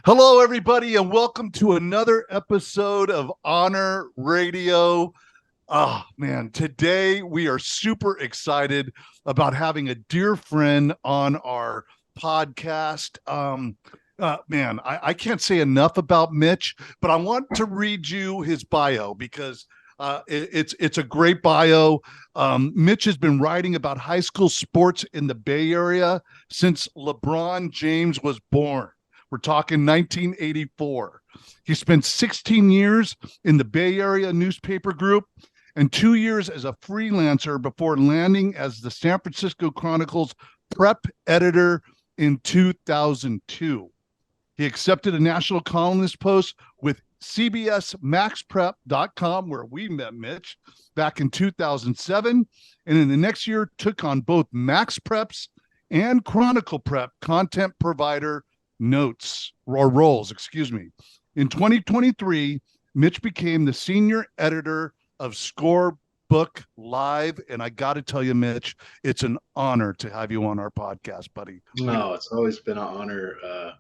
Hello, everybody, and welcome to another episode of Honor Radio. Oh, man, today we are super excited about having a dear friend on our podcast. I can't say enough about Mitch, but I want to read you his bio because it's a great bio. Mitch has been writing about high school sports in the Bay Area since LeBron James was born. We're talking 1984. He spent 16 years in the Bay Area newspaper group and 2 years as a freelancer before landing as the San Francisco Chronicles prep editor in 2002. He accepted a national columnist post with CBS MaxPrep.com, where we met Mitch back in 2007. And in the next year, took on both MaxPreps and Chronicle Prep content provider roles. In 2023, Mitch became the senior editor of Scorebook Live. And I got to tell you, Mitch, it's an honor to have you on our podcast, buddy. No, it's always been an honor,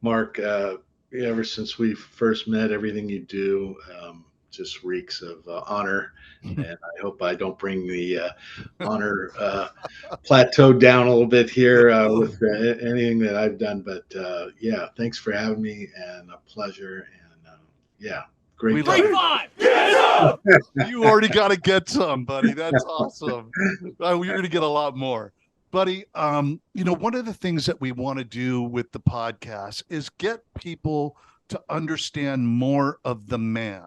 Mark. Ever since we first met, everything you do just reeks of honor. And I hope I don't bring the honor plateau down a little bit here with anything that I've done. But yeah, thanks for having me, and a pleasure. And yeah, great. Great five. Get up! You already got to get some, buddy. That's awesome. You're going to get a lot more. Buddy, one of the things that we want to do with the podcast is get people to understand more of the man.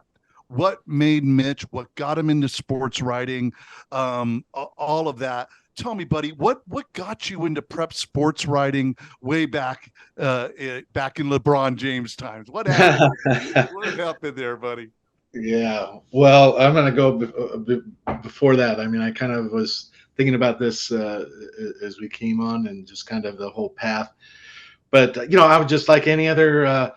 What made Mitch, what got him into sports writing, all of that. Tell me, buddy, what got you into prep sports writing way back in LeBron James times? What happened? What happened there, buddy? Yeah, well, I'm going to go before that. I mean, I kind of was thinking about this as we came on, and just kind of the whole path. But I was just like any other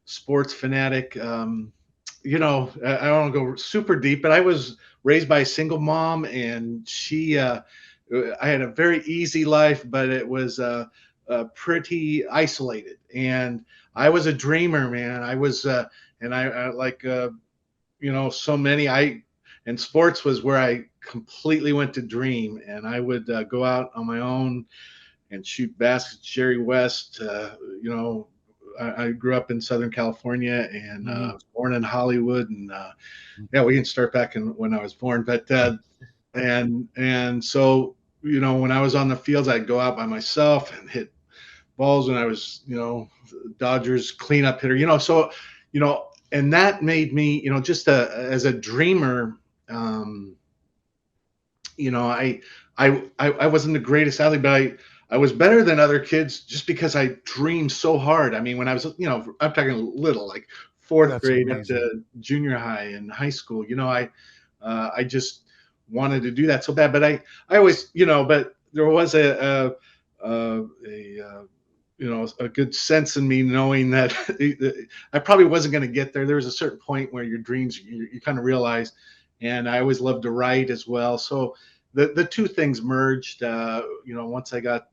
sports fanatic. I don't want to go super deep, but I was raised by a single mom, and I had a very easy life, but it was pretty isolated. And I was a dreamer, man. I was, and I like, so many. And sports was where I completely went to dream, and I would go out on my own and shoot baskets. Jerry West, I grew up in Southern California, and was born in Hollywood. And yeah, we can start back when I was born. But and so when I was on the fields, I'd go out by myself and hit balls. When I was Dodgers cleanup hitter. So and that made me just as a dreamer. I wasn't the greatest athlete, but I was better than other kids just because I dreamed so hard. I mean, when I was, I'm talking little, like fourth grade up to junior high and high school, I just wanted to do that so bad. But I always, but there was a good sense in me knowing that I probably wasn't going to get there. There was a certain point where your dreams, you kind of realize, and I always loved to write as well. So the two things merged, once I got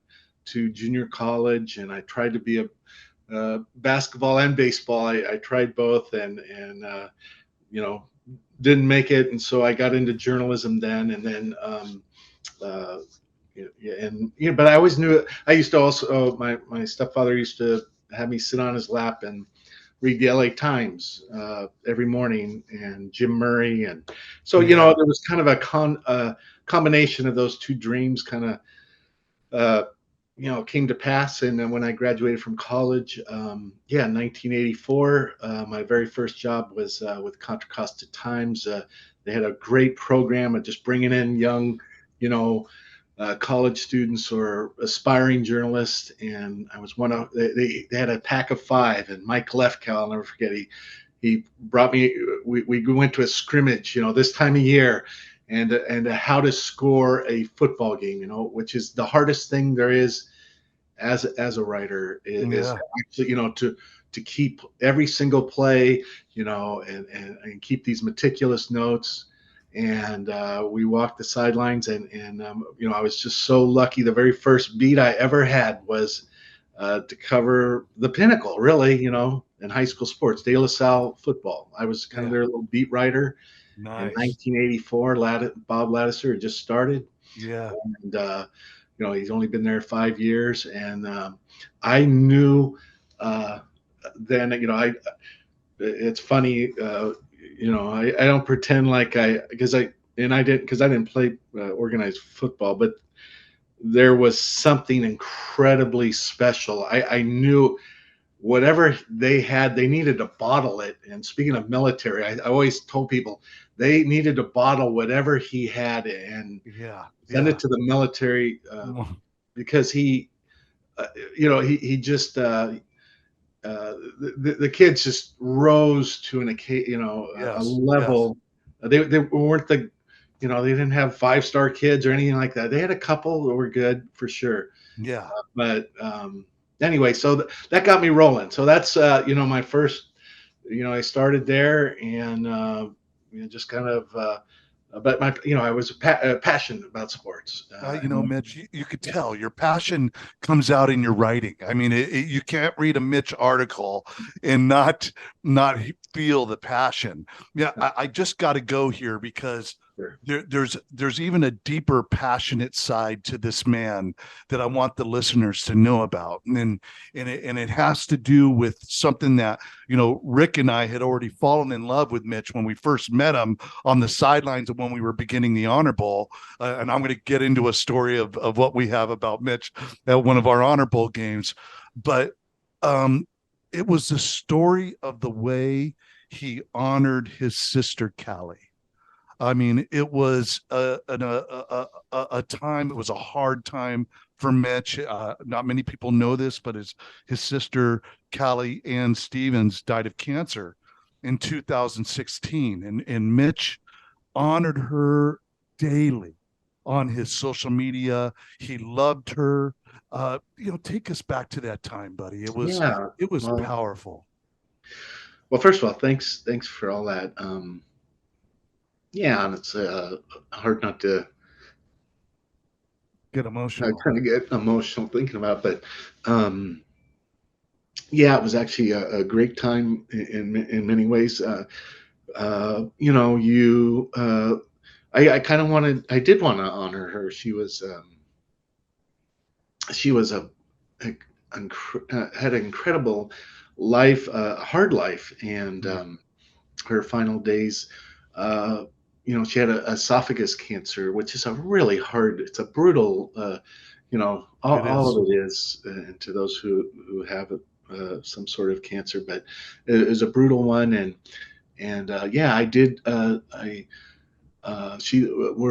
to junior college, and I tried to be a basketball and baseball. I tried both, and didn't make it. And so I got into journalism then, and then, but I always knew it. I used to also, my stepfather used to have me sit on his lap and read the LA Times every morning, and Jim Murray. And so, there was kind of a combination of those two dreams kind of, came to pass. And then when I graduated from college, in 1984, my very first job was with Contra Costa Times. They had a great program of just bringing in young, college students or aspiring journalists. And I was one of, they had a pack of five, and Mike Lefkow, I'll never forget, he brought me, we went to a scrimmage, this time of year, and how to score a football game, which is the hardest thing there is as a writer, is actually, to keep every single play, and keep these meticulous notes. And we walked the sidelines, and I was just so lucky. The very first beat I ever had was to cover the pinnacle, really, in high school sports, De La Salle football. I was kind of their little beat writer in Nice. 1984. Bob Laddiser had just started, Yeah. and he's only been there 5 years, and I knew then. It's funny. I don't pretend like I didn't play organized football, but there was something incredibly special. I knew whatever they had, they needed to bottle it. And speaking of military, I always told people they needed to bottle whatever he had and send it to the military because he just the kids just rose to a level. They weren't they didn't have 5-star kids or anything like that. They had a couple that were good for sure. Yeah. But anyway, so that got me rolling. So that's my first. I started there and just kind of. But I was passionate about sports. Mitch, you could tell your passion comes out in your writing. I mean, you can't read a Mitch article and not feel the passion. Yeah, I just got to go here because there's even a deeper passionate side to this man that I want the listeners to know about, and it has to do with something that Rick and I had already fallen in love with Mitch when we first met him on the sidelines of when we were beginning the Honor Bowl, and I'm going to get into a story of what we have about Mitch at one of our Honor Bowl games, but it was the story of the way he honored his sister Callie. I mean, it was a time. It was a hard time for Mitch. Not many people know this, but his sister Callie Ann Stephens died of cancer in 2016, and Mitch honored her daily on his social media. He loved her. Take us back to that time, buddy. It was powerful. Well, first of all, thanks for all that. And it's hard not to get emotional. I kind of get emotional thinking about it, but it was actually a great time in many ways. I did want to honor her. She was had an incredible life, hard life, and her final days. She had an esophagus cancer, which is it's a brutal, all of it is to those who have some sort of cancer, but it was a brutal one. And I did, we're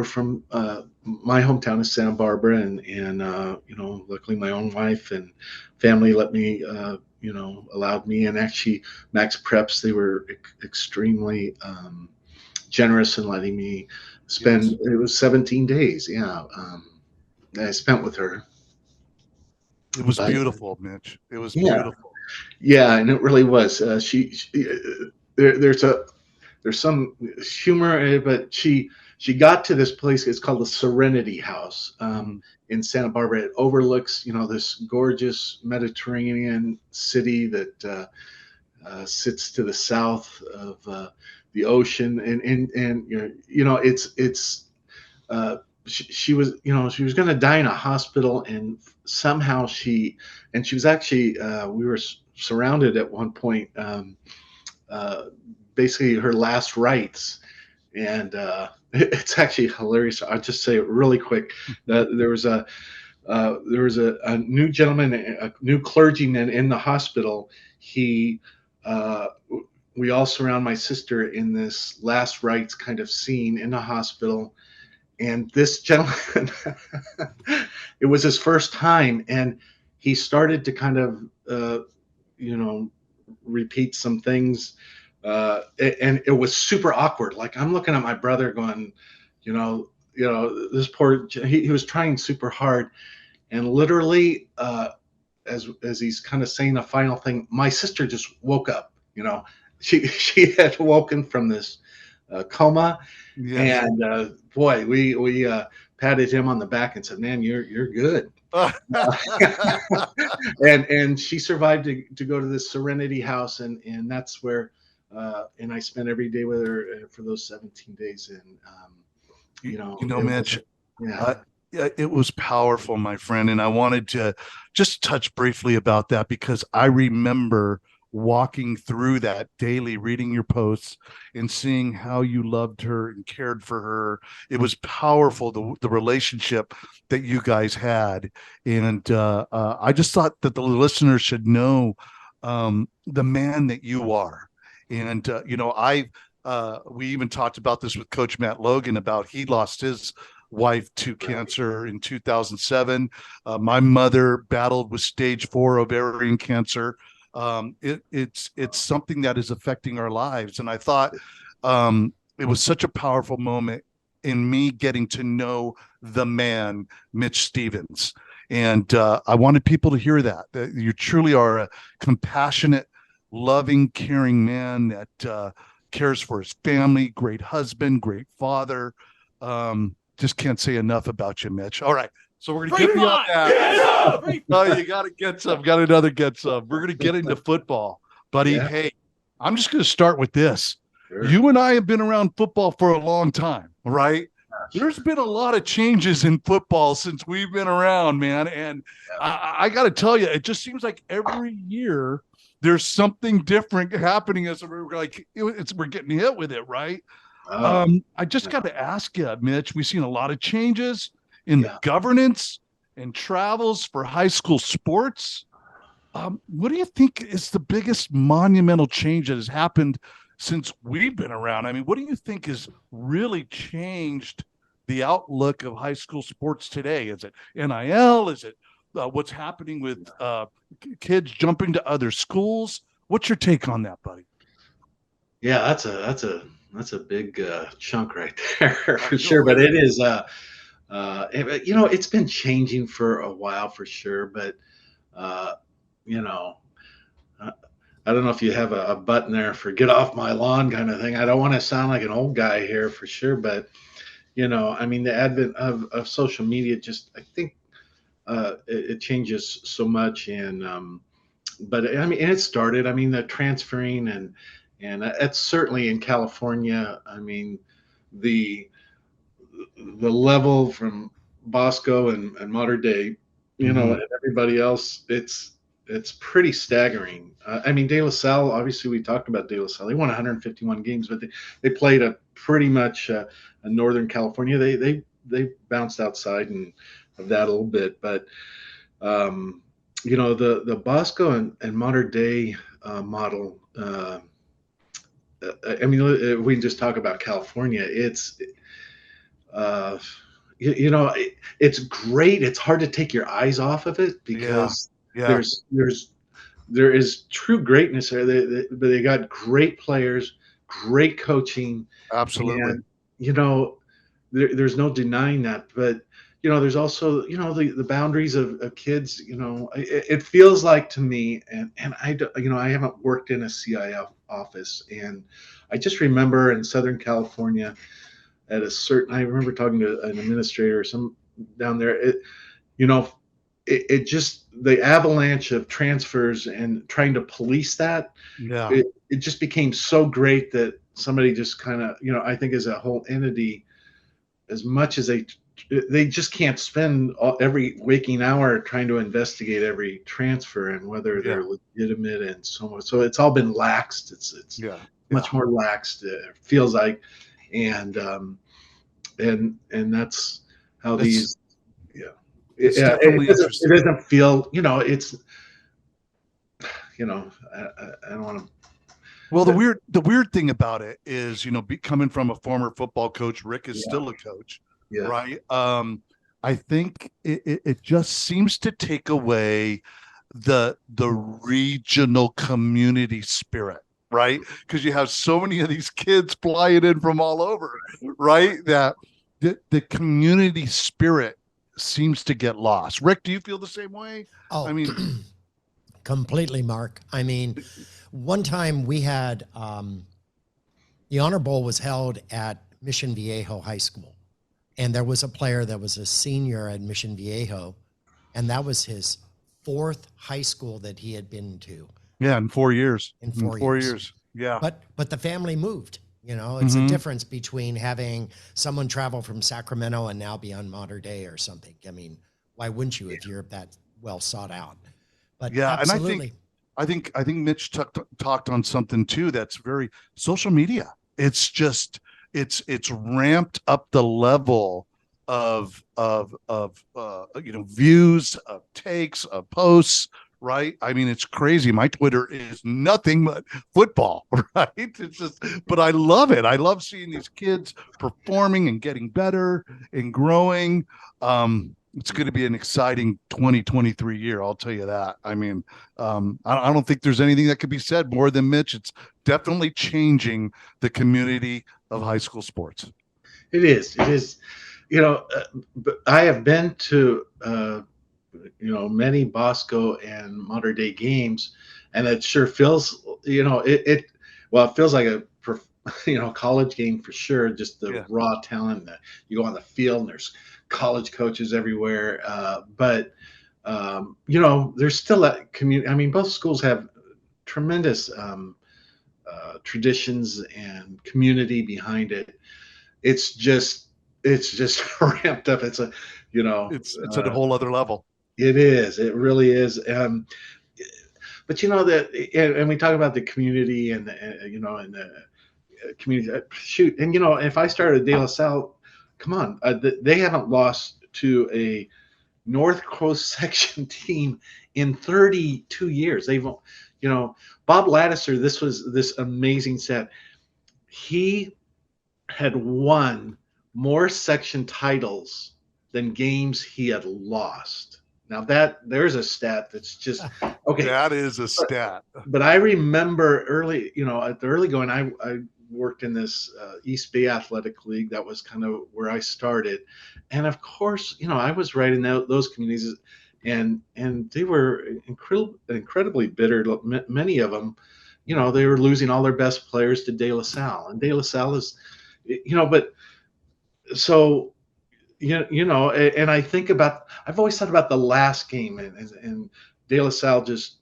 from my hometown is Santa Barbara, and luckily my own wife and family let me, allowed me, and actually MaxPreps, they were extremely generous in letting me spend. It was 17 days. I spent with her. It was beautiful, Mitch. It was beautiful. Yeah, and it really was. There's some humor, but she got to this place. It's called the Serenity House in Santa Barbara. It overlooks, this gorgeous Mediterranean city that sits to the south of the ocean, and she was going to die in a hospital, and somehow she was actually we were surrounded at one point, basically her last rites, and it's actually hilarious. I'll just say it really quick. There was a new gentleman, a new clergyman in the hospital. We all surround my sister in this last rites kind of scene in the hospital. And this gentleman, it was his first time. And he started to kind of, repeat some things. And it was super awkward. Like, I'm looking at my brother going, this poor, he was trying super hard. And literally, as he's kind of saying the final thing, my sister just woke up. She had woken from this coma, and boy, we patted him on the back and said, "Man, you're good." And she survived to go to this Serenity House, and that's where and I spent every day with her for those 17 days. And Mitch, yeah. yeah, it was powerful, my friend. And I wanted to just touch briefly about that because I remember walking through that daily, reading your posts and seeing how you loved her and cared for her. It was powerful, the relationship that you guys had. And I just thought that the listeners should know the man that you are. And, we even talked about this with Coach Matt Logan about he lost his wife to cancer in 2007. My mother battled with stage 4 ovarian cancer. It's something that is affecting our lives. And I thought it was such a powerful moment in me getting to know the man, Mitch Stephens. And I wanted people to hear that you truly are a compassionate, loving, caring man that cares for his family, great husband, great father. Just can't say enough about you, Mitch. All right. So we're going to get beyond that. Oh, you got to get some. Got another get some. We're going to get into football. Buddy, yeah. Hey, I'm just going to start with this. Sure. You and I have been around football for a long time, right? There's been a lot of changes in football since we've been around, man. And I got to tell you, it just seems like every year there's something different happening as we're getting hit with it, right? I just got to ask you, Mitch, we've seen a lot of changes in the governance and travels for high school sports. What do you think is the biggest monumental change that has happened since we've been around? I mean, what do you think has really changed the outlook of high school sports today? Is it NIL? Is it what's happening with kids jumping to other schools? What's your take on that, buddy? Yeah, that's a big chunk right there for sure. But it is, it's been changing for a while for sure. But, I don't know if you have a button there for get off my lawn kind of thing. I don't want to sound like an old guy here for sure. But, I mean, the advent of social media just, I think it changes so much. And, but I mean, and it started, I mean, the transferring and it's certainly in California. I mean, the level from Bosco and Modern Day, and everybody else, it's pretty staggering. I mean, De La Salle, obviously we talked about De La Salle. They won 151 games, but they played a pretty much a Northern California. They bounced outside of that a little bit, but the Bosco and Modern Day model. I mean, we can just talk about California. It's, it's great. It's hard to take your eyes off of it because there is true greatness there. They got great players, great coaching. Absolutely. And, there's no denying that. But, there's also, the boundaries of kids, it feels like to me, and I haven't worked in a CIF office, and I just remember in Southern California I remember talking to an administrator down there, it just, the avalanche of transfers and trying to police that, it just became so great that somebody just kind of, I think as a whole entity, as much as they just can't spend every waking hour trying to investigate every transfer and whether they're legitimate and so on. So it's all been laxed. It's much more laxed. It feels like, and that's how these. It doesn't feel. It's. I don't want to. Well, the weird thing about it is, coming from a former football coach, Rick is still a coach. Yeah. Right. I think it just seems to take away the regional community spirit, right? Because you have so many of these kids flying in from all over, right? That the community spirit seems to get lost. Rick, do you feel the same way? Oh, I mean, completely, Mark. I mean, one time we had the Honor Bowl was held at Mission Viejo High School. And there was a player that was a senior at Mission Viejo, and that was his 4th high school that he had been to. Yeah, in 4 years. In 4 years. Yeah. But the family moved. You know, it's Mm-hmm. a difference between having someone travel from Sacramento and now be on Mater Dei or something. I mean, why wouldn't you if you're that well sought out? But Yeah, absolutely. and I think Mitch talked on something too that's very social media. It's just it's ramped up the level of views, of takes, of posts, right? I mean, it's crazy. My Twitter is nothing but football, right? It's just, but I love it. I love seeing these kids performing and getting better and growing. It's going to be an exciting 2023 year. I'll tell you that. I mean, I don't think there's anything that could be said more than Mitch. It's definitely changing the community of high school sports. It is. But I have been to, many Bosco and Mater Dei games, and it sure feels, it feels like a, college game for sure. Just the raw talent. You go on the field and there's college coaches everywhere. But there's still that community. I mean, both schools have tremendous traditions and community behind it. It's just ramped up. It's a, it's at a whole other level. It is. It really is. But that, and we talk about the community and the community. Shoot, and if I started De La Salle, come on, they haven't lost to a North Coast section team in 32 years. They've, Bob Lattiser. This was this amazing set. He had won more section titles than games he had lost. Now there's a stat that's just okay. That is a stat. But I remember early, at the early going, I worked in this East Bay Athletic League. That was kind of where I started, and of course, I was right in those communities, and they were incredibly bitter. Many of them, they were losing all their best players to De La Salle, and De La Salle is, but so. And I think I've always thought about the last game and De La Salle just,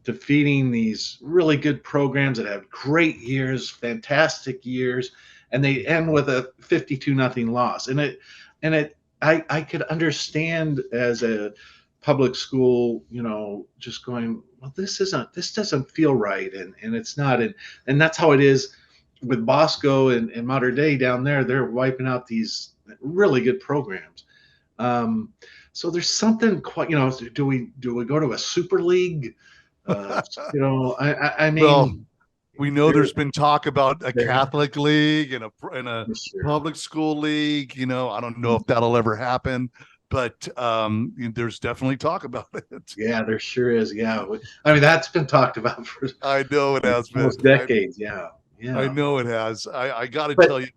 defeating these really good programs that have great years, fantastic years, and they end with a 52-0 loss. I could understand as a public school, just going, well, this doesn't feel right. And it's not. And that's how it is with Bosco and Mater Dei down there. They're wiping out these really good programs. So there's something quite, do we go to a super league? I mean, well, we know there's been talk about a Catholic league and a sure. public school league. I don't know if that'll ever happen, but there's definitely talk about it. Yeah, there sure is. Yeah. I mean, that's been talked about for I know it has been decades. Yeah. I know it has. I got to tell you.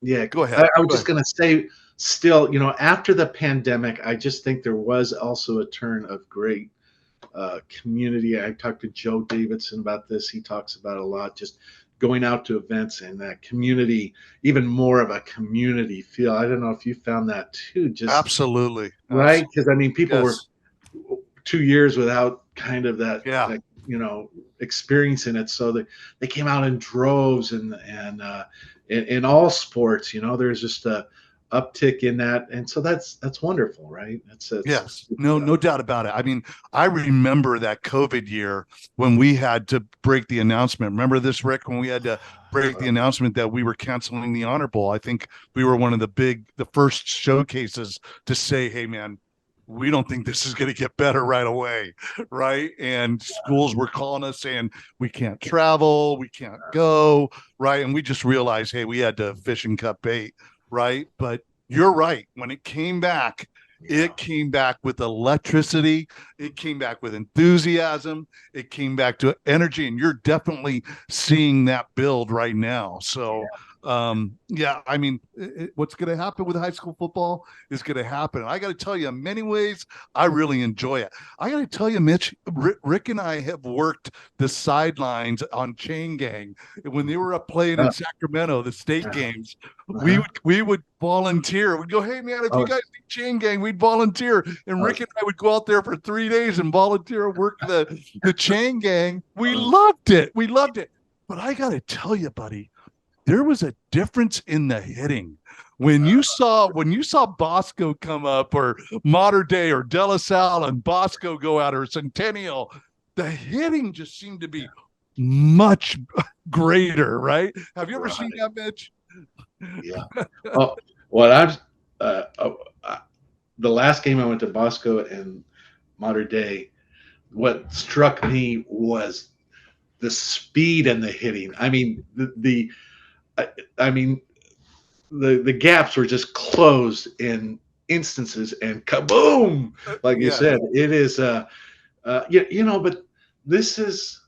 Yeah, go ahead. I was just going to say, still, after the pandemic, I just think there was also a turn of great community. I talked to Joe Davidson about this. He talks about a lot, just going out to events and that community, even more of a community feel. I don't know if you found that too. Just absolutely. Right? Because I mean, people were 2 years without kind of that, experiencing it. So they came out in droves and in all sports, there's just a uptick in that, and so that's wonderful, right? That's yes, no doubt about it. I mean, I remember that COVID year when we had to break the announcement. Remember this, Rick, when we had to break the announcement that we were canceling the Honor Bowl? I think we were one of the first showcases to say, hey man, we don't think this is going to get better right away, right? And schools were calling us saying we can't travel, we can't go, right? And we just realized, hey, we had to fish and cut bait, right? But you're right. When it came back, it came back with electricity. It came back with enthusiasm. It came back to energy, and you're definitely seeing that build right now. So Yeah, I mean, what's going to happen with high school football is going to happen. I got to tell you, in many ways, I really enjoy it. I got to tell you, Mitch, Rick and I have worked the sidelines on Chain Gang when they were up playing in Uh, Sacramento, the state uh-huh. games. We would volunteer. We'd go, hey man, if you Oh, guys need Chain Gang, we'd volunteer. And oh, Rick and I would go out there for 3 days and volunteer and work the Chain Gang. We oh, loved it. We loved it. But I got to tell you, buddy, there was a difference in the hitting when you saw Bosco come up, or Modern Day, or De La Salle and Bosco go out, or Centennial. The hitting just seemed to be much greater, right? Have you ever seen right. that, Mitch? Yeah. Oh, what I've the last game I went to Bosco and Modern Day, what struck me was the speed and the hitting. I mean, I mean, the gaps were just closed in instances, and kaboom, like you Yeah, said, it is. But this is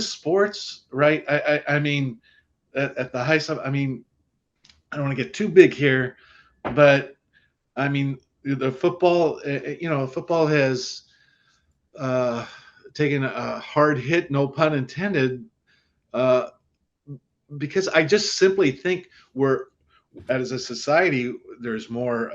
sports, right? I mean, at the high stuff. I mean, I don't want to get too big here, but I mean, the football. Football has uh, taken a hard hit, no pun intended, uh, because I just simply think we're, as a society, there's more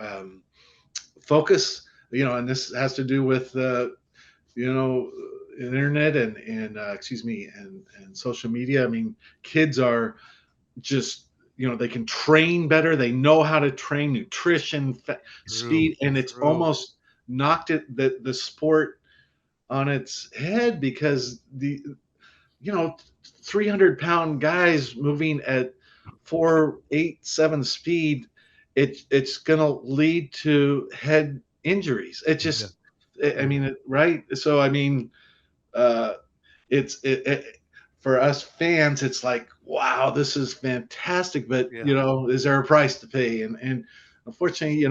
focus, and this has to do with you know internet and excuse me, and social media. I mean, kids are just, they can train better, they know how to train, nutrition, true, speed, and it's true. almost knocked the sport on its head, because the you know 300-pound guys moving at 4.87 speed, it's gonna lead to head injuries. It Yeah, just, I mean, right? So I mean, uh, it for us fans, it's like, wow, this is fantastic. But yeah. is there a price to pay? And unfortunately,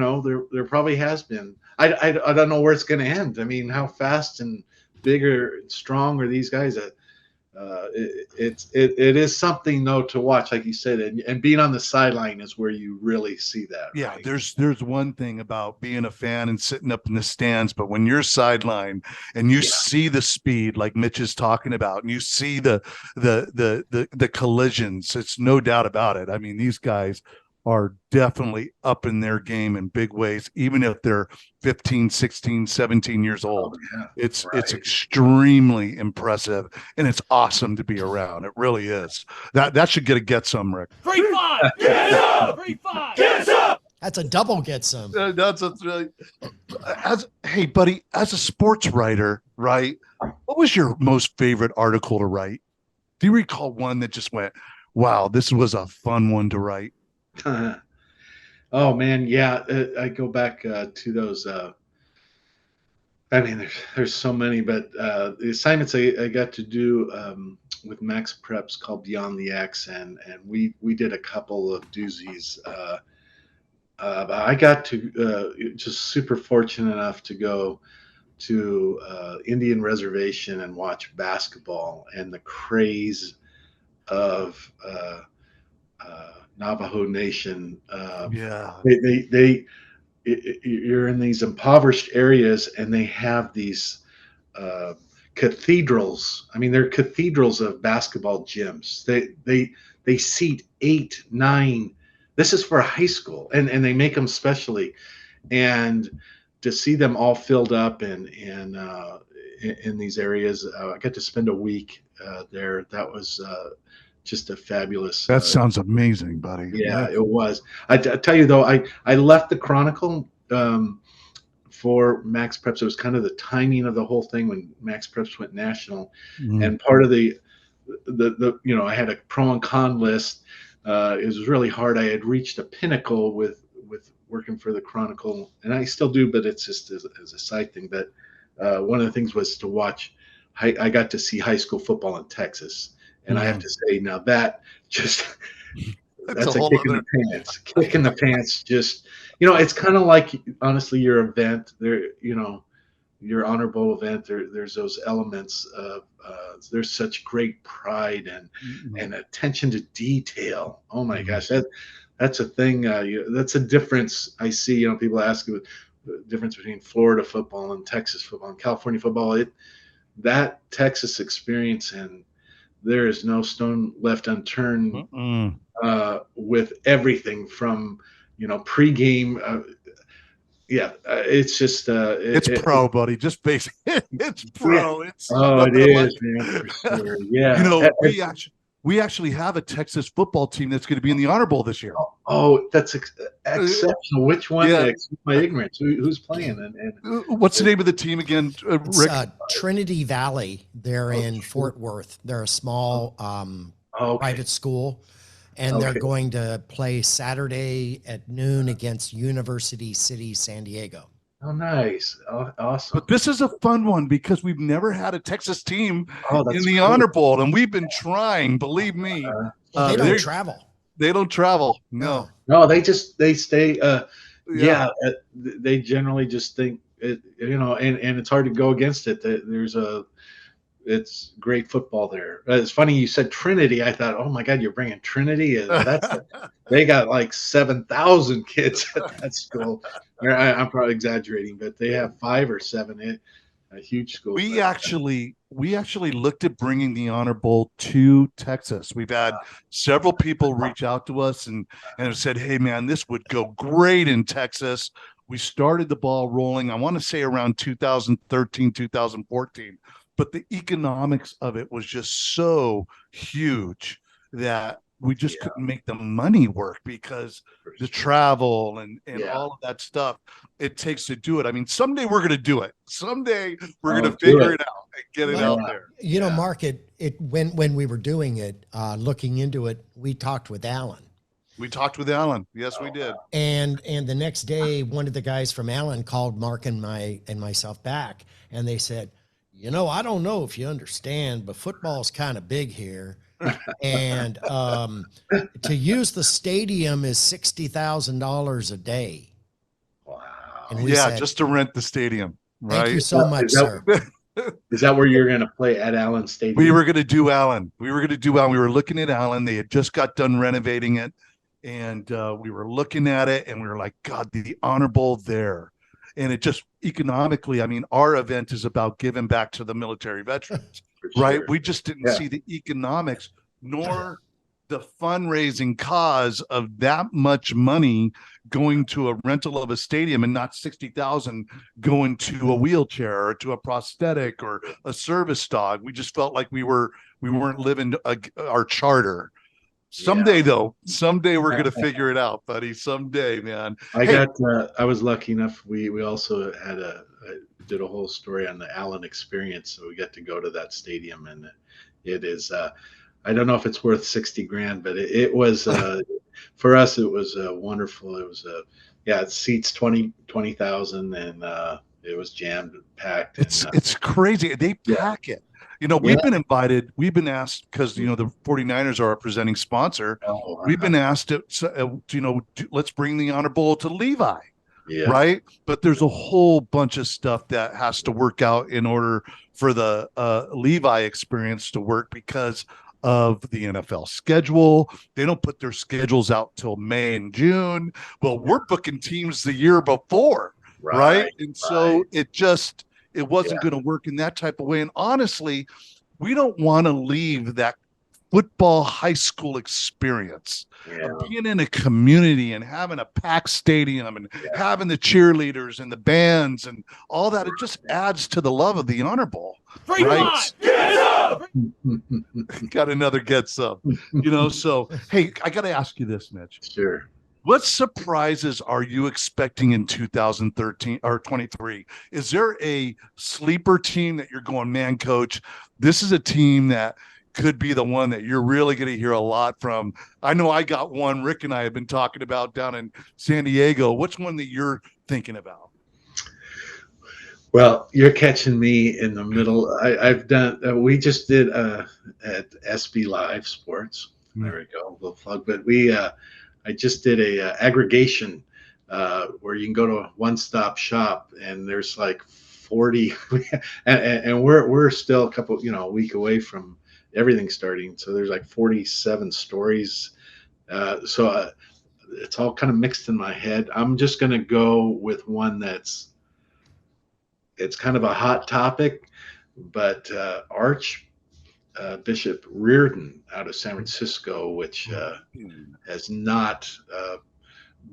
there probably has been. I don't know where it's going to end. I mean, how fast and bigger, strong are these guys? It is something though to watch, like you said, and being on the sideline is where you really see that, Yeah, right? there's one thing about being a fan and sitting up in the stands, but when you're sideline and you Yeah. see the speed like Mitch is talking about, and you see the collisions, it's no doubt about it. I mean, these guys are definitely up in their game in big ways, even if they're 15, 16, 17 years Oh old. yeah. It's Right. extremely impressive, and it's awesome to be around. It really is. That should get some, Rick. Free five! Get up! Free five! Get up! That's a double get some. That's really, hey buddy, as a sports writer, right? What was your most favorite article to write? Do you recall one that just went, wow, this was a fun one to write? Oh man, yeah. I go back to those. I mean, there's so many, but the assignments I got to do with MaxPreps called Beyond the X, and we did a couple of doozies. I got to just super fortunate enough to go to Indian Reservation and watch basketball, and the craze of Navajo Nation. Yeah. You're in these impoverished areas, and they have these cathedrals. I mean, they're cathedrals of basketball gyms. They seat 8, 9. This is for high school, and they make them specially, and to see them all filled up and in these areas, I got to spend a week there. That was just a fabulous. That sounds amazing, buddy. Yeah, it was. I tell you though, I left the Chronicle for MaxPreps. It was kind of the timing of the whole thing when MaxPreps went national, and part of the I had a pro and con list. It was really hard. I had reached a pinnacle with working for the Chronicle, and I still do, but it's just as a side thing. But one of the things was to watch. I got to see high school football in Texas, and I have to say, now that just that's a kick in the pants. Kick in the pants. Just it's kind of like, honestly, your event there. your Honor Bowl event, there's those elements of there's such great pride and attention to detail. Oh my gosh, that's a thing. That's a difference I see. People ask the difference between Florida football and Texas football and California football. That Texas experience, and there is no stone left unturned with everything from pregame. It's just it's pro, buddy. Just basic. It's pro. Yeah. It's it is, man, for sure. Yeah. We actually have a Texas football team that's going to be in the Honor Bowl this year. Oh, that's exceptional. Which one? Yeah. Excuse my ignorance. Who's playing? And what's the name of the team again, Rick? Trinity Valley. They're in Fort Worth. They're a small private school, and they're going to play Saturday at noon against University City, San Diego. Oh, nice. Oh, awesome. But this is a fun one because we've never had a Texas team in the cool. Honor Bowl, and we've been trying, believe me. They don't travel. They don't travel. No, they stay. They generally just think it, and it's hard to go against it. It's great football there. It's funny you said Trinity. I thought, oh my God, you're bringing Trinity. They got like 7,000 kids at that school. I'm probably exaggerating, but they have 5 or 7. A huge school. We actually looked at bringing the Honor Bowl to Texas. We've had several people reach out to us and have said, hey man, this would go great in Texas. We started the ball rolling, I want to say around 2013, 2014, but the economics of it was just so huge that we just couldn't make the money work because the travel and all of that stuff it takes to do it. I mean, someday we're going to do it. Someday we're going to figure it out and get it out there. Mark, when we were doing it, looking into it, we talked with Alan. Yes, we did. And the next day, one of the guys from Alan called Mark and myself back, and they said, I don't know if you understand, but football's kind of big here. And to use the stadium is $60,000 a day. Wow. And we said, just to rent the stadium. Right? Thank you so much, sir. Is that where you're going to play at Allen Stadium? We were going to do Allen. We were looking at Allen. They had just got done renovating it. And we were looking at it and we were like, God, the Honor Bowl there. And it just economically, I mean, our event is about giving back to the military veterans, right? We just didn't see the economics nor the fundraising cause of that much money going to a rental of a stadium and not 60,000 going to a wheelchair or to a prosthetic or a service dog. We just felt like we weren't living our charter. Someday we're going to figure it out, buddy. Someday, man. I was lucky enough. We also did a whole story on the Allen experience. So we got to go to that stadium, and it is, I don't know if it's worth 60 grand, but it was, for us, it was wonderful. It was, it seats 20,000 and it was jammed, packed. It's crazy. They pack it. We've been invited. We've been asked because, the 49ers are our presenting sponsor. We've been asked to let's bring the Honor Bowl to Levi. Yeah. Right. But there's a whole bunch of stuff that has to work out in order for the Levi experience to work because of the NFL schedule. They don't put their schedules out till May and June. Well, we're booking teams the year before. Right. And so it wasn't going to work in that type of way. And honestly, we don't want to leave that football high school experience of being in a community and having a packed stadium and having the cheerleaders and the bands and all that. It just adds to the love of the Honor Bowl. Right? Get up! Got another get some. So, hey, I got to ask you this, Mitch. Sure. What surprises are you expecting in 2013 or 23? Is there a sleeper team that you're going, man, coach, this is a team that could be the one that you're really going to hear a lot from? I know I got one Rick and I have been talking about down in San Diego. What's one that you're thinking about? Well, you're catching me in the middle. I've done, we just did at SB Live Sports. There we go, a little plug. But I just did a aggregation where you can go to a one-stop shop and there's like 40, and we're still a week away from everything starting. So there's like 47 stories. So it's all kind of mixed in my head. I'm just going to go with one it's kind of a hot topic, but Bishop Reardon out of San Francisco, which has not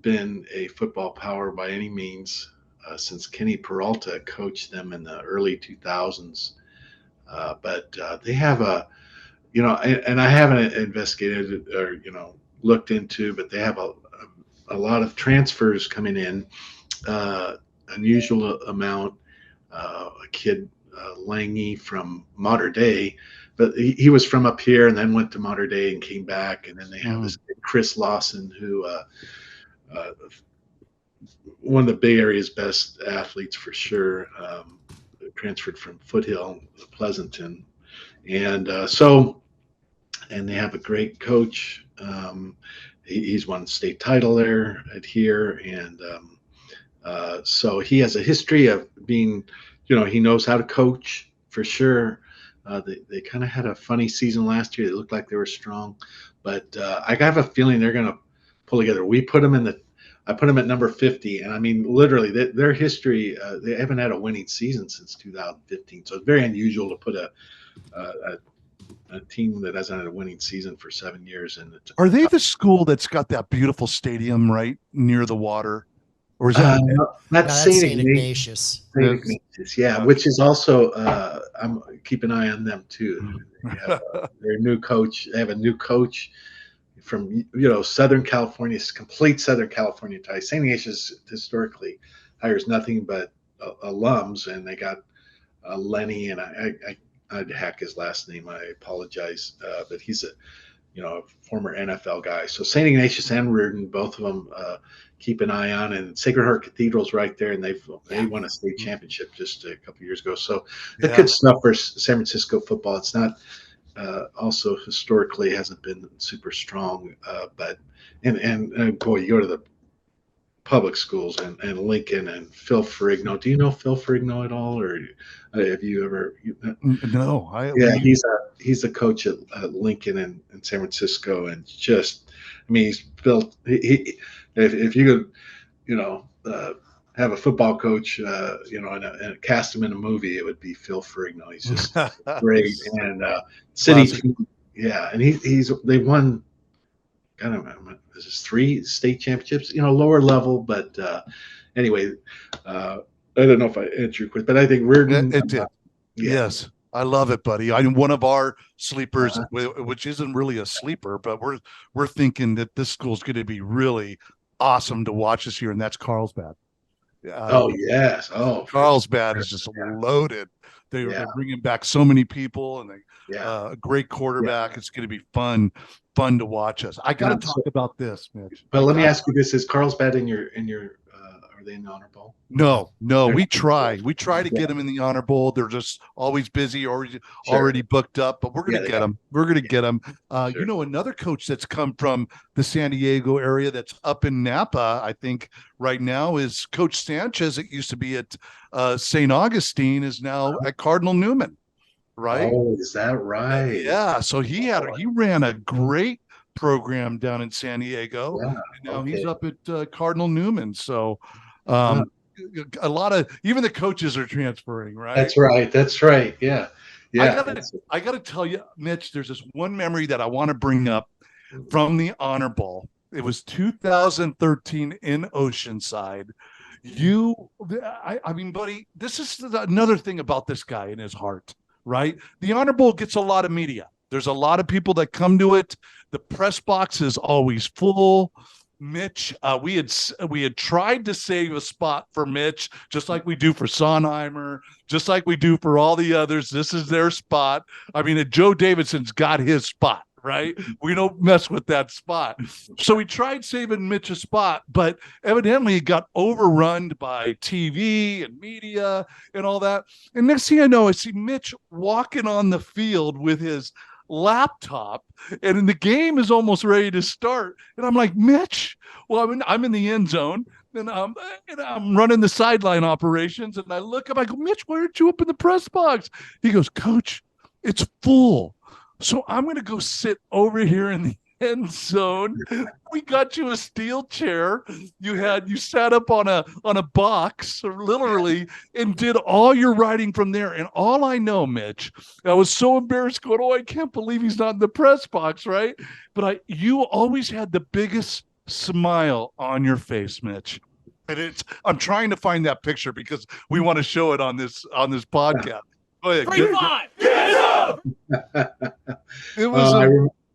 been a football power by any means since Kenny Peralta coached them in the early 2000s. But they have and I haven't investigated or looked into, but they have a lot of transfers coming in, unusual amount. A kid, Lange from Mater Dei, but he was from up here and then went to Mater Dei and came back. And then they have this kid, Chris Lawson, who one of the Bay Area's best athletes for sure, transferred from Foothill, Pleasanton. And and they have a great coach. He's won state title there at here. And so he has a history of being, he knows how to coach for sure. They kind of had a funny season last year. It looked like they were strong, but I have a feeling they're going to pull together. I put them at number 50. And I mean, literally their history, they haven't had a winning season since 2015. So it's very unusual to put a team that hasn't had a winning season for 7 years. And are they the school that's got that beautiful stadium right near the water? Or is that that's St. Ignatius? St. Ignatius, yeah, which is also I'm keep an eye on them too. They have their new coach. They have a new coach from Southern California, complete Southern California ties. St. Ignatius historically hires nothing but alums, and they got Lenny, and I'd hack his last name. I apologize, but he's a former NFL guy. So St. Ignatius and Reardon, both of them keep an eye on, and Sacred Heart Cathedral's right there, and they won a state championship just a couple years ago. So it's good stuff for San Francisco football. It's not also historically hasn't been super strong, but and boy, you go to the public schools and Lincoln and Phil Ferrigno. Do you know Phil Ferrigno at all, or have you ever? No, he's a coach at Lincoln in San Francisco, and just, I mean, he's built. If you could, have a football coach, and cast him in a movie, it would be Phil Ferrigno. He's just great, and city team, and they won. I don't know, this is 3 state championships, lower level, but anyway, I don't know if I answered your question, but I think Reardon. It did. Yes. I love it, buddy. I'm one of our sleepers, which isn't really a sleeper, but we're thinking that this school's going to be really awesome to watch this year, and that's Carlsbad. Yes. Carlsbad is just loaded. They're bringing back so many people, and a great quarterback. It's going to be fun to watch us. I got to talk about this, Mitch. But let me ask you this: is Carlsbad in your? Are they in the Honor Bowl? No. We try to get them in the Honor Bowl. They're just always busy, already booked up. But we're going to get them. We're going to get them. Sure. Another coach that's come from the San Diego area that's up in Napa, I think right now, is Coach Sanchez. It used to be at St. Augustine, is now at Cardinal Newman. Right? Oh, is that right? Yeah. So he ran a great program down in San Diego. Yeah, and now he's up at Cardinal Newman. So a lot of, even the coaches are transferring, right? That's right. Yeah. I gotta tell you, Mitch, there's this one memory that I want to bring up from the Honor Bowl. It was 2013 in Oceanside. I mean, buddy, this is another thing about this guy in his heart, right? The Honor Bowl gets a lot of media. There's a lot of people that come to it. The press box is always full. Mitch, we had tried to save a spot for Mitch, just like we do for Sonheimer, just like we do for all the others. This is their spot. I mean, Joe Davidson's got his spot, right? We don't mess with that spot. So we tried saving Mitch a spot, but evidently it got overrun by TV and media and all that. And next thing I know, I see Mitch walking on the field with his laptop, and the game is almost ready to start, and I'm like, Mitch, well, I'm in the end zone. and I'm running the sideline operations, and I look up. I go, Mitch, why aren't you up in the press box? He goes, Coach, it's full, so I'm going to go sit over here in the end zone. We got you a steel chair. You sat up on a box, literally, and did all your writing from there. And all I know, Mitch, I was so embarrassed going, oh, I can't believe he's not in the press box, right? But you always had the biggest smile on your face, Mitch. And I'm trying to find that picture because we want to show it on this podcast. Go ahead. 3-5. Get up. It was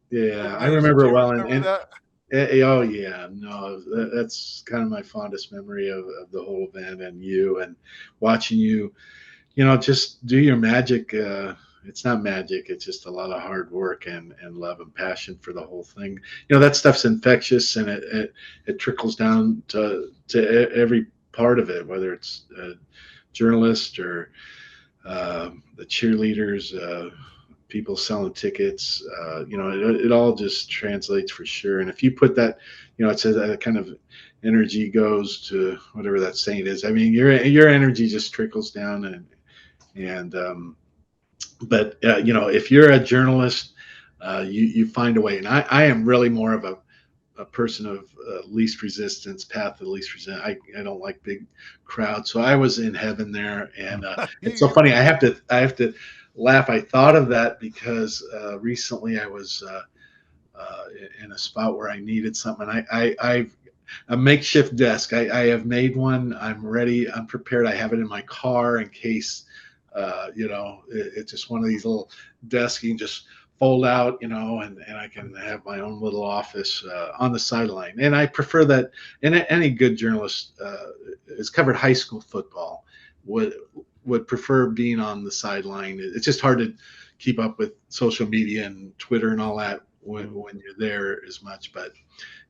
I remember it well. that? Oh yeah, no, that's kind of my fondest memory of the whole event, and you, and watching you, just do your magic. It's not magic. It's just a lot of hard work and love and passion for the whole thing. That stuff's infectious, and it trickles down to every part of it, whether it's a journalist or the cheerleaders, people selling tickets. It all just translates for sure. And if you put that, it says that kind of energy goes to whatever that saying is. I mean, your energy just trickles down, but if you're a journalist, you find a way. And I am really more of a person of least resistance, path of least resistance. I don't like big crowds, so I was in heaven there. And it's so funny. I have to laugh. I thought of that because recently I was in a spot where I needed something. I've a makeshift desk. I have made one. I'm ready. I'm prepared. I have it in my car in case. It's just one of these little desks you can just fold out, and I can have my own little office on the sideline. And I prefer that. And any good journalist has covered high school football would prefer being on the sideline. It's just hard to keep up with social media and Twitter and all that when you're there as much. But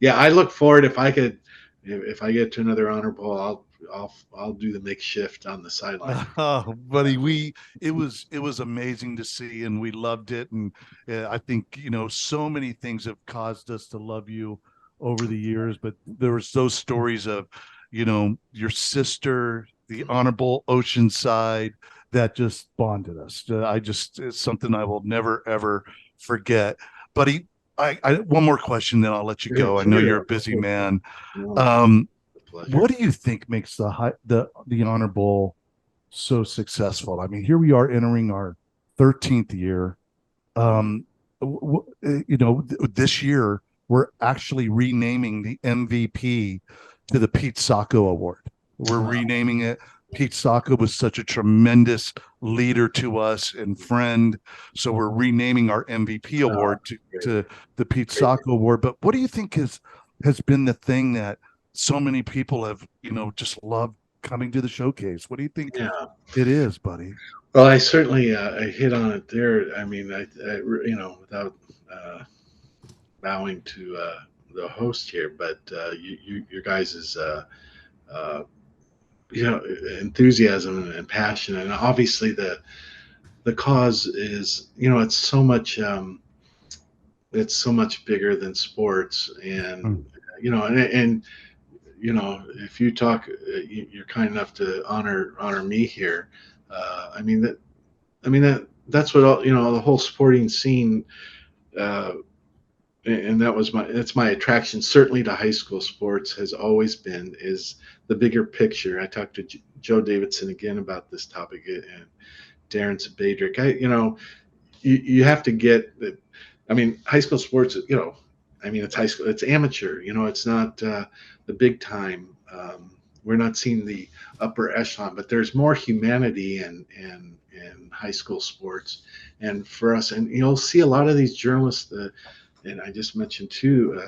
yeah, I look forward if I get to another Honor Bowl, I'll do the makeshift on the sideline. Oh, buddy, it was amazing to see, and we loved it. And I think so many things have caused us to love you over the years. But there was those stories of your sister, the Honor Bowl Oceanside, that just bonded us. It's something I will never ever forget. Buddy, I one more question, then I'll let you go. I know you're a busy man. What do you think makes the Honor Bowl so successful? I mean, here we are entering our 13th year. This year we're actually renaming the MVP to the Pete Sacco Award. We're renaming it. Pete Sacco was such a tremendous leader to us and friend, so we're renaming our MVP award to the Pete Sacco Award. But what do you think has been the thing that so many people have, just loved coming to the showcase? What do you think it is, buddy? Well, I certainly I hit on it there. I mean, I without bowing to the host here, but your guys' enthusiasm and passion, and obviously the cause is, it's so much bigger than sports, and if you talk, you're kind enough to honor me here. That's what the whole sporting scene, and that's my attraction, certainly to high school sports, has always been, is the bigger picture. I talked to Joe Davidson again about this topic, and Darren Zabadrick. You have to get it. I mean, high school sports, it's high school, it's amateur, it's not the big time. We're not seeing the upper echelon, but there's more humanity in high school sports. And for us, and you'll see a lot of these journalists, and I just mentioned too,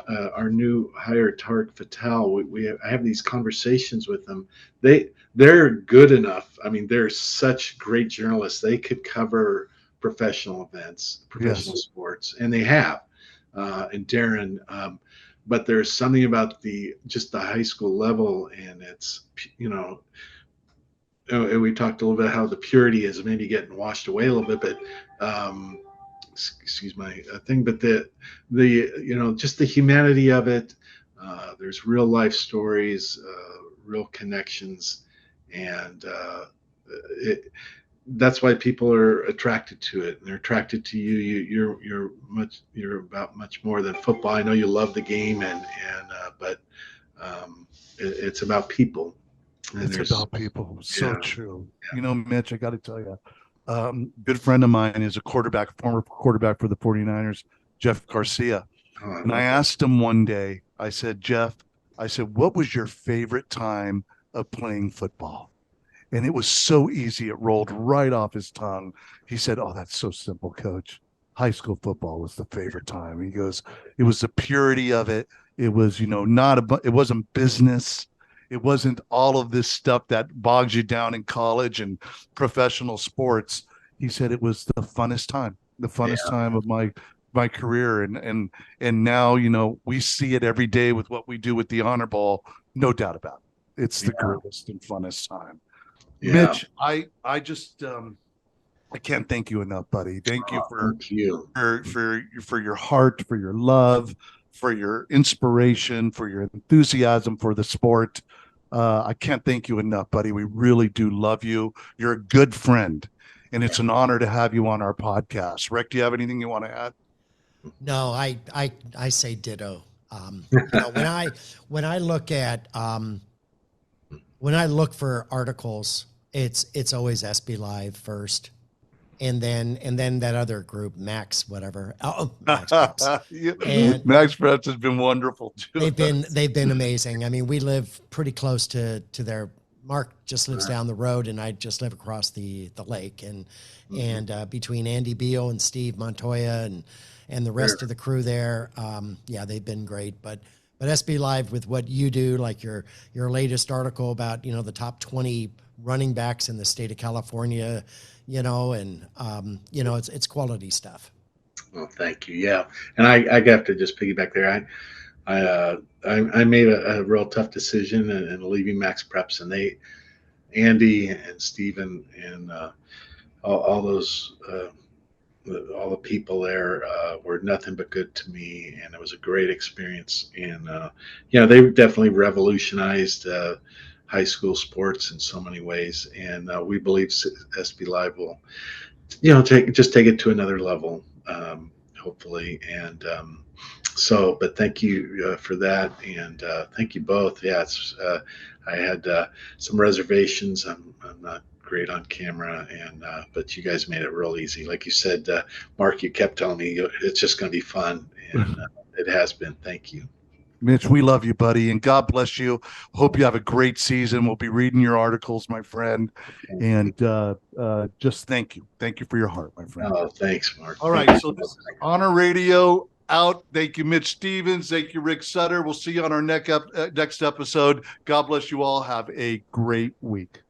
our new hire, Tarek Fattal, I have these conversations with them. They're good enough. I mean, they're such great journalists. They could cover professional events, professional sports, and they have. And Darren, but there's something about just the high school level, and it's, and we talked a little bit how the purity is maybe getting washed away a little bit, but excuse my thing, but the just the humanity of it, There's real life stories, real connections, and that's why people are attracted to it. And they're attracted to you. You're about much more than football. I know you love the game, but it's about people. And It's about people. So yeah, true. You know, Mitch, I got to tell you, good friend of mine is a former quarterback for the 49ers, Jeff Garcia. And I asked him one day, I said, Jeff, what was your favorite time of playing football? And it was so easy. It rolled right off his tongue. He said, oh, that's so simple, coach. High school football was the favorite time. He goes, it was the purity of it. It was, it wasn't business. It wasn't all of this stuff that bogs you down in college and professional sports. He said it was the funnest time of my career. And now, we see it every day with what we do with the Honor Bowl. No doubt about it. It's the greatest and funnest time. Yeah. Mitch, I just I can't thank you enough, buddy. Thank you for your heart, for your love, for your inspiration, for your enthusiasm for the sport. I can't thank you enough, buddy. We really do love you. You're a good friend, and it's an honor to have you on our podcast. Rick, do you have anything you want to add? No, I say ditto. When I look at when I look for articles, it's always SB Live first, and then that other group, Max whatever. Oh, MaxPreps. And MaxPreps has been wonderful too. They've been amazing. I mean, we live pretty close to their. Mark just lives down the road, and I just live across the lake. And between Andy Beal and Steve Montoya and the rest of the crew there, they've been great. But SB Live, with what you do, like your latest article about the top 20 running backs in the state of California, it's quality stuff. Well, thank you. Yeah, and I have to just piggyback there. I made a real tough decision in leaving MaxPreps, and Andy and Steven and all those. All the people there were nothing but good to me, and it was a great experience. And they definitely revolutionized high school sports in so many ways, and we believe SB Live will, take it to another level, hopefully. And but thank you for that, and thank you both. Yeah, I had some reservations. I'm not great on camera, but you guys made it real easy. Like you said, Mark, you kept telling me it's just going to be fun, and it has been. Thank you, Mitch. We love you, buddy, and God bless you. Hope you have a great season. We'll be reading your articles, my friend, and just thank you for your heart, my friend. Oh, thanks, Mark. All right, so this is Honor Radio out. Thank you, Mitch Stephens. Thank you, Rick Sutter. We'll see you on our next episode. God bless you all. Have a great week.